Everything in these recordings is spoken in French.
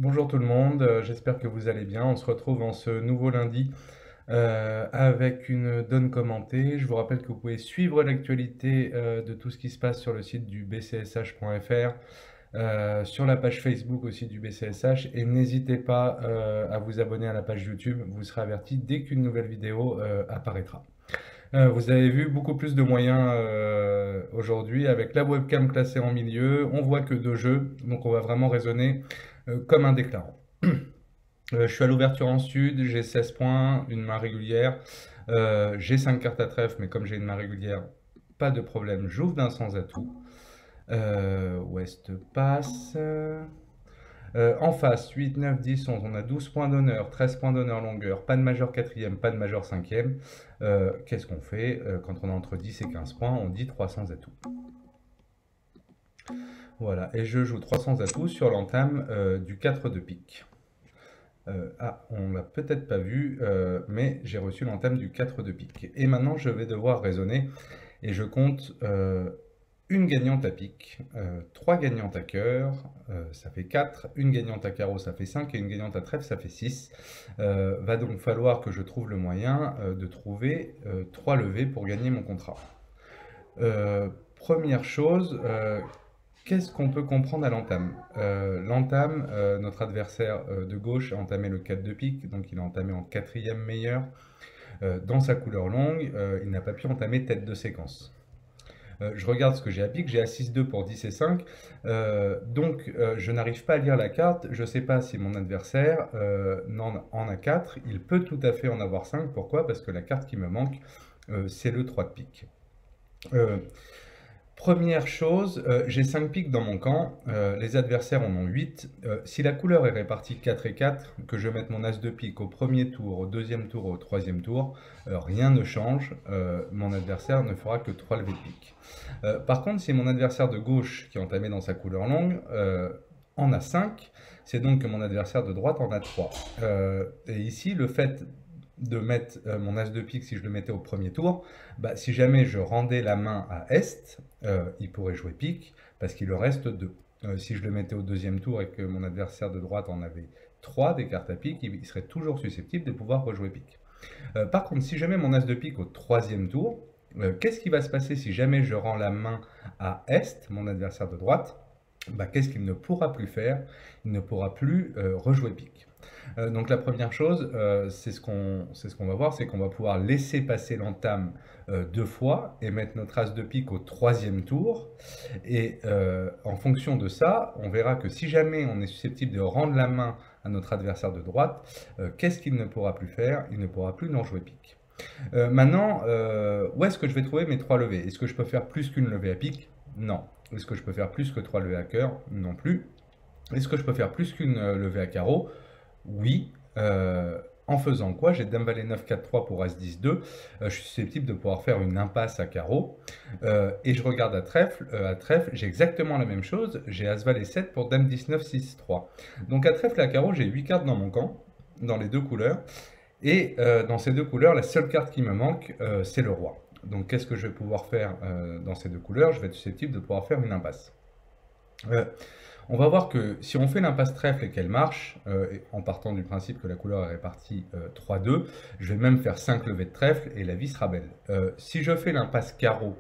Bonjour tout le monde, j'espère que vous allez bien. On se retrouve en ce nouveau lundi avec une donne commentée. Je vous rappelle que vous pouvez suivre l'actualité de tout ce qui se passe sur le site du bcsh.fr, sur la page Facebook aussi du BCSH, et n'hésitez pas à vous abonner à la page YouTube, vous serez averti dès qu'une nouvelle vidéo apparaîtra. Vous avez vu beaucoup plus de moyens aujourd'hui avec la webcam classée en milieu. On voit que deux jeux, donc on va vraiment raisonner comme un déclarant. Je suis à l'ouverture en sud, j'ai 16 points, une main régulière. J'ai 5 cartes à trèfle, mais comme j'ai une main régulière, pas de problème, j'ouvre d'un sans atout. Ouest passe. En face, 8, 9, 10, 11, on a 12 points d'honneur, 13 points d'honneur longueur, pas de majeur quatrième, pas de majeur cinquième. Qu'est-ce qu'on fait quand on a entre 10 et 15 points? On dit 300 atouts. Voilà, et je joue 300 atouts sur l'entame du 4 de pique. On l'a peut-être pas vu, mais j'ai reçu l'entame du 4 de pique. Et maintenant, je vais devoir raisonner, et je compte une gagnante à pique, 3 gagnantes à cœur, ça fait 4, une gagnante à carreau, ça fait 5, et une gagnante à trèfle, ça fait 6. Va donc falloir que je trouve le moyen de trouver 3 levées pour gagner mon contrat. Première chose, qu'est-ce qu'on peut comprendre à l'entame? L'entame, notre adversaire de gauche a entamé le 4 de pique, donc il a entamé en quatrième meilleur. Dans sa couleur longue, il n'a pas pu entamer tête de séquence. Je regarde ce que j'ai à pique, j'ai à 6-2 pour 10 et 5, donc je n'arrive pas à lire la carte, je ne sais pas si mon adversaire en a 4, il peut tout à fait en avoir 5, pourquoi? Parce que la carte qui me manque, c'est le 3 de pique. Première chose, j'ai 5 piques dans mon camp, les adversaires en ont 8. Si la couleur est répartie 4 et 4, que je mette mon as de pique au premier tour, au deuxième tour, au troisième tour, rien ne change, mon adversaire ne fera que 3 levées de pique. Par contre, si mon adversaire de gauche, qui est entamé dans sa couleur longue, en a 5, c'est donc que mon adversaire de droite en a 3. Et ici, le fait de mettre mon as de pique, si je le mettais au premier tour, bah, si jamais je rendais la main à Est, il pourrait jouer pique, parce qu'il le reste 2. Si je le mettais au deuxième tour et que mon adversaire de droite en avait 3 des cartes à pique, il serait toujours susceptible de pouvoir rejouer pique. Par contre, si je mets mon as de pique au troisième tour, qu'est-ce qui va se passer si jamais je rends la main à Est, mon adversaire de droite? Bah, qu'est-ce qu'il ne pourra plus faire? Il ne pourra plus rejouer pique. Donc la première chose, c'est ce qu'on va voir, c'est qu'on va pouvoir laisser passer l'entame 2 fois et mettre notre as de pique au troisième tour. Et en fonction de ça, on verra que si jamais on est susceptible de rendre la main à notre adversaire de droite, qu'est-ce qu'il ne pourra plus faire? Il ne pourra plus n'en jouer pique. Maintenant, où est-ce que je vais trouver mes 3 levées? Est-ce que je peux faire plus qu'une levée à pique? Non. Est-ce que je peux faire plus que 3 levées à cœur? Non plus. Est-ce que je peux faire plus qu'une levée à carreau? Oui. En faisant quoi? J'ai Dame Valet 9, 4, 3 pour As 10, 2. Je suis susceptible de pouvoir faire une impasse à carreau. Et je regarde à trèfle. J'ai exactement la même chose. J'ai As Valet 7 pour Dame 19, 6, 3. Donc à trèfle et à carreau, j'ai 8 cartes dans mon camp, dans les deux couleurs. Et dans ces deux couleurs, la seule carte qui me manque, c'est le roi. Donc qu'est-ce que je vais pouvoir faire dans ces deux couleurs? Je vais être susceptible de pouvoir faire une impasse. On va voir que si on fait l'impasse trèfle et qu'elle marche, en partant du principe que la couleur est répartie 3-2, je vais même faire 5 levées de trèfle et la vie sera belle. Si je fais l'impasse carreau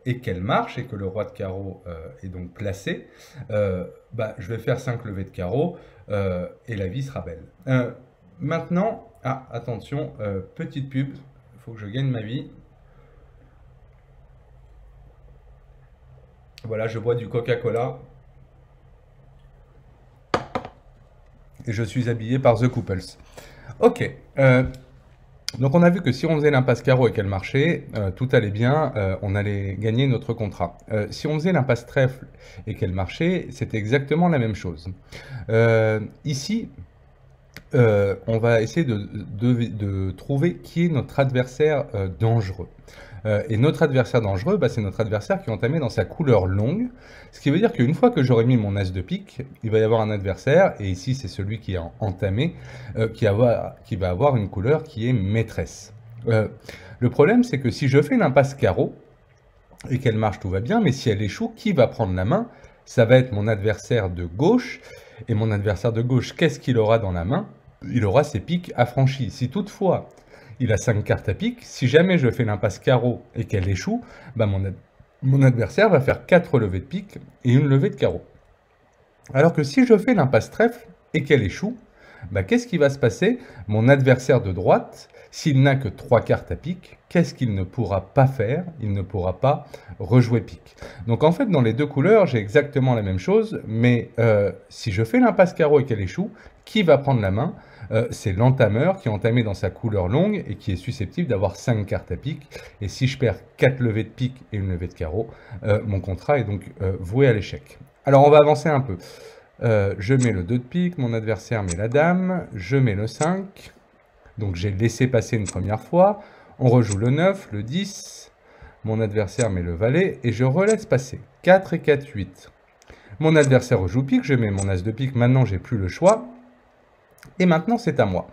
et qu'elle marche et que le roi de carreau est donc placé, bah, je vais faire 5 levées de carreau et la vie sera belle. Maintenant, attention, petite pub, il faut que je gagne ma vie. Voilà, je bois du Coca-Cola. Et je suis habillé par The Couples. Ok, donc on a vu que si on faisait l'impasse carreau et qu'elle marchait, tout allait bien, on allait gagner notre contrat. Si on faisait l'impasse trèfle et qu'elle marchait, c'était exactement la même chose. Ici, on va essayer de trouver qui est notre adversaire dangereux. Et notre adversaire dangereux, bah, c'est notre adversaire qui est entamé dans sa couleur longue. Ce qui veut dire qu'une fois que j'aurai mis mon as de pique, il va y avoir un adversaire, et ici c'est celui qui est entamé, qui va avoir une couleur qui est maîtresse. Le problème, c'est que si je fais l'impasse carreau, et qu'elle marche, tout va bien, mais si elle échoue, qui va prendre la main? ça va être mon adversaire de gauche. Et mon adversaire de gauche, qu'est-ce qu'il aura dans la main? Il aura ses piques affranchies. Si toutefois, il a 5 cartes à pique, si jamais je fais l'impasse carreau et qu'elle échoue, bah mon adversaire va faire 4 levées de pique et une levée de carreau. Alors que si je fais l'impasse trèfle et qu'elle échoue, bah qu'est-ce qui va se passer? Mon adversaire de droite, s'il n'a que 3 cartes à pique, qu'est-ce qu'il ne pourra pas faire? Il ne pourra pas rejouer pique. Donc en fait, dans les deux couleurs, j'ai exactement la même chose, mais si je fais l'impasse carreau et qu'elle échoue, qui va prendre la main? C'est l'entameur qui est entamé dans sa couleur longue et qui est susceptible d'avoir 5 cartes à pique. Et si je perds 4 levées de pique et une levée de carreau, mon contrat est donc voué à l'échec. Alors on va avancer un peu. Je mets le 2 de pique, mon adversaire met la dame, je mets le 5. Donc j'ai laissé passer une première fois. On rejoue le 9, le 10. Mon adversaire met le valet et je relaisse passer. 4 et 4, 8. Mon adversaire rejoue pique, je mets mon as de pique. Maintenant, j'ai plus le choix. Et maintenant, c'est à moi.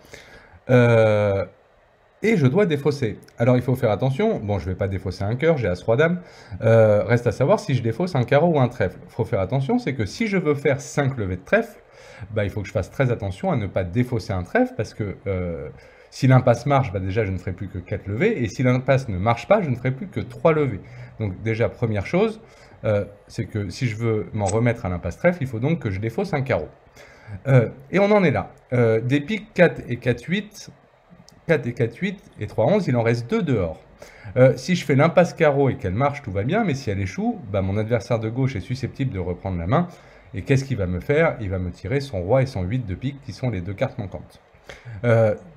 Et je dois défausser. Alors, il faut faire attention. Bon, je ne vais pas défausser un cœur, j'ai as-roi dame. Reste à savoir si je défausse un carreau ou un trèfle. Il faut faire attention, c'est que si je veux faire 5 levées de trèfle, bah, il faut que je fasse très attention à ne pas défausser un trèfle parce que si l'impasse marche, bah, déjà, je ne ferai plus que 4 levées. Et si l'impasse ne marche pas, je ne ferai plus que 3 levées. Donc, déjà, première chose, c'est que si je veux m'en remettre à l'impasse trèfle, il faut donc que je défausse un carreau. Et on en est là. Des piques 4 et 4, 8, 4 et 4, 8 et 3, 11, il en reste 2 dehors. Si je fais l'impasse carreau et qu'elle marche, tout va bien, mais si elle échoue, bah, mon adversaire de gauche est susceptible de reprendre la main. Et qu'est-ce qu'il va me faire? Il va me tirer son roi et son 8 de pique, qui sont les 2 cartes manquantes.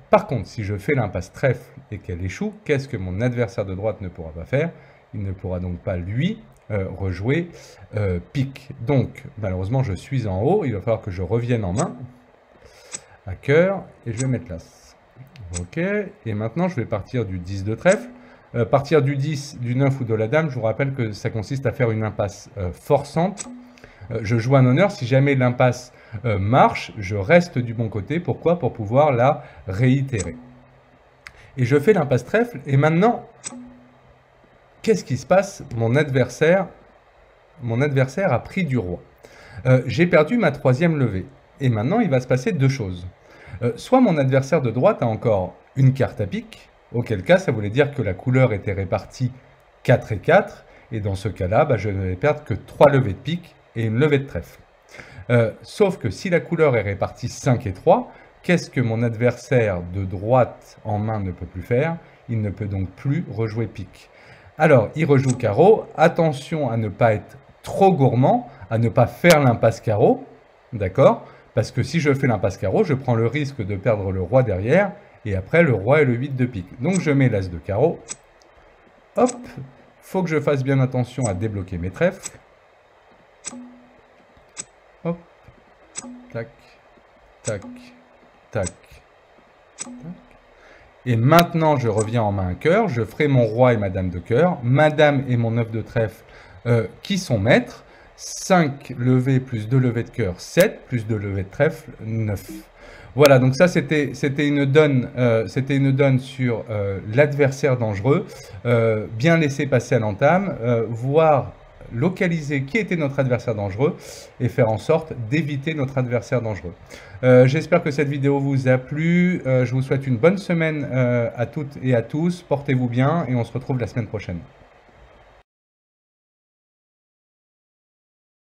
Par contre, si je fais l'impasse trèfle et qu'elle échoue, qu'est-ce que mon adversaire de droite ne pourra pas faire? Il ne pourra donc pas, lui, rejouer pique. Donc, malheureusement, je suis en haut. Il va falloir que je revienne en main à cœur et je vais mettre l'as. Ok. Et maintenant, je vais partir du 10 de trèfle. Partir du 10, du 9 ou de la dame, je vous rappelle que ça consiste à faire une impasse forçante. Je joue un honneur. Si jamais l'impasse marche, je reste du bon côté. Pourquoi? Pour pouvoir la réitérer. Et je fais l'impasse trèfle. Et maintenant, qu'est-ce qui se passe? Mon adversaire a pris du roi. J'ai perdu ma 3e levée. Et maintenant, il va se passer 2 choses. Soit mon adversaire de droite a encore une carte à pique, auquel cas, ça voulait dire que la couleur était répartie 4 et 4. Et dans ce cas-là, bah, je ne vais perdre que 3 levées de pique et une levée de trèfle. Sauf que si la couleur est répartie 5 et 3, qu'est-ce que mon adversaire de droite en main ne peut plus faire? Il ne peut donc plus rejouer pique. Alors, il rejoue carreau. Attention à ne pas être trop gourmand, à ne pas faire l'impasse carreau. D'accord? Parce que si je fais l'impasse carreau, je prends le risque de perdre le roi derrière. Et après, le roi et le 8 de pique. Donc, je mets l'as de carreau. Hop. Faut que je fasse bien attention à débloquer mes trèfles. Hop. Tac. Tac. Tac. Tac. Et maintenant, je reviens en main à cœur. Je ferai mon roi et ma dame de cœur. Ma dame et mon 9 de trèfle qui sont maîtres. 5 levées plus 2 levées de cœur, 7 plus 2 levées de trèfle, 9. Voilà, donc ça c'était une donne sur l'adversaire dangereux. Bien laisser passer à l'entame, voir localiser qui était notre adversaire dangereux et faire en sorte d'éviter notre adversaire dangereux. J'espère que cette vidéo vous a plu. Je vous souhaite une bonne semaine à toutes et à tous. Portez-vous bien et on se retrouve la semaine prochaine.